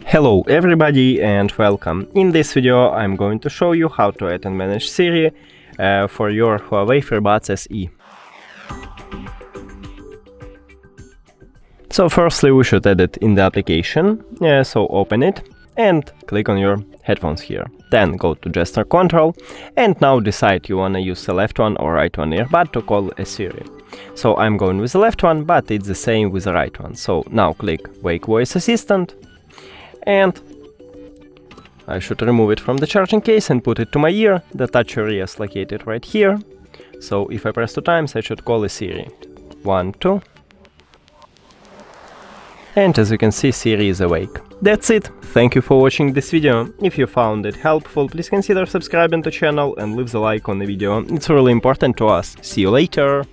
Hello everybody and welcome. In this video I'm going to show you how to add and manage Siri for your HUAWEI FreeBuds SE. So firstly we should add it in the application, so open it and click on your headphones here. Then go to gesture control and now decide you want to use the left one or right one earbud to call a Siri. So I'm going with the left one, but it's the same with the right one. So now click Wake Voice Assistant. And I should remove it from the charging case and put it to my ear. The touch area is located right here. So if I press 2 times, I should call a Siri. 1, 2. And as you can see, Siri is awake. That's it. Thank you for watching this video. If you found it helpful, please consider subscribing to the channel and leave the like on the video. It's really important to us. See you later.